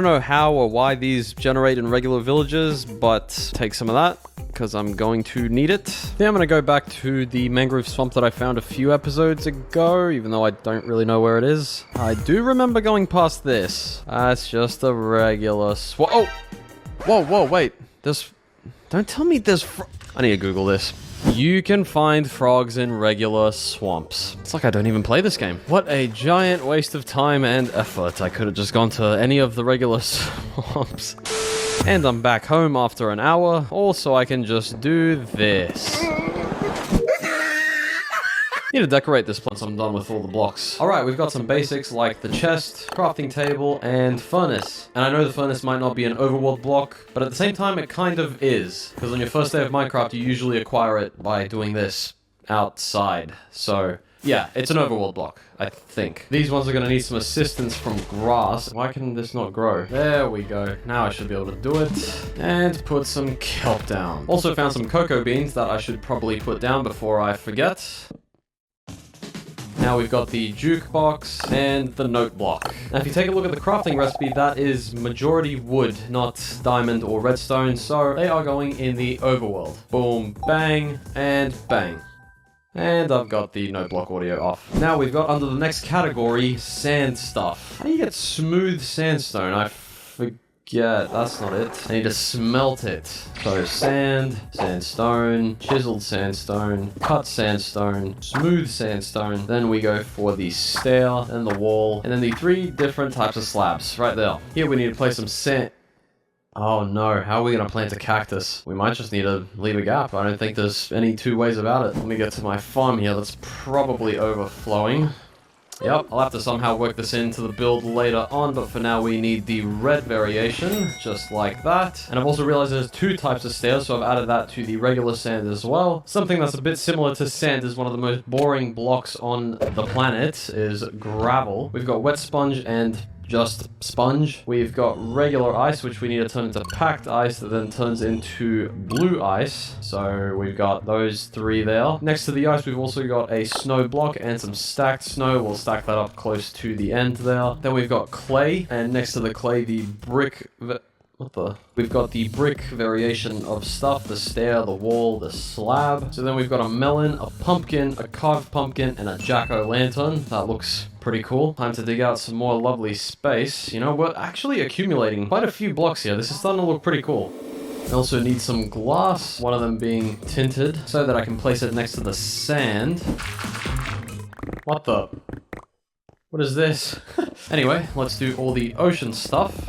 I don't know how or why these generate in regular villages, but take some of that because I'm going to need it. Then I'm going to go back to the mangrove swamp that I found a few episodes ago, even though I don't really know where it is. I do remember going past this. That's just a regular swamp. Oh! Whoa, wait. Don't tell me there's I need to Google this. You can find frogs in regular swamps. It's like I don't even play this game. What a giant waste of time and effort. I could have just gone to any of the regular swamps. And I'm back home after an hour. Also, I can just do this. Need to decorate this once I'm done with all the blocks. Alright, we've got some basics like the chest, crafting table, and furnace. And I know the furnace might not be an overworld block, but at the same time it kind of is. Because on your first day of Minecraft, you usually acquire it by doing this outside. So, yeah, it's an overworld block, I think. These ones are going to need some assistance from grass. Why can this not grow? There we go. Now I should be able to do it. And put some kelp down. Also found some cocoa beans that I should probably put down before I forget. Now we've got the jukebox and the note block. Now if you take a look at the crafting recipe, that is majority wood, not diamond or redstone, so they are going in the overworld. Boom, bang, and bang. And I've got the note block audio off. Now we've got under the next category, sand stuff. How do you get smooth sandstone? I forget, that's not it. I need to smelt it. So sand, sandstone, chiseled sandstone, cut sandstone, smooth sandstone. Then we go for the stair, and the wall, and then the 3 different types of slabs right there. Here we need to place some sand. Oh no, how are we going to plant a cactus? We might just need to leave a gap. I don't think there's any 2 ways about it. Let me get to my farm here that's probably overflowing. Yep, I'll have to somehow work this into the build later on, but for now we need the red variation, just like that. And I've also realized there's 2 types of stairs, so I've added that to the regular sand as well. Something that's a bit similar to sand is one of the most boring blocks on the planet is gravel. We've got wet sponge and just sponge. We've got regular ice, which we need to turn into packed ice that then turns into blue ice. So we've got those 3 there. Next to the ice, we've also got a snow block and some stacked snow. We'll stack that up close to the end there. Then we've got clay, and next to the clay, the brick... We've got the brick variation of stuff, the stair, the wall, the slab. So then we've got a melon, a pumpkin, a carved pumpkin, and a jack-o'-lantern. That looks pretty cool. Time to dig out some more lovely space. You know, we're actually accumulating quite a few blocks here. This is starting to look pretty cool. I also need some glass, one of them being tinted, so that I can place it next to the sand. What the? What is this? Anyway, let's do all the ocean stuff.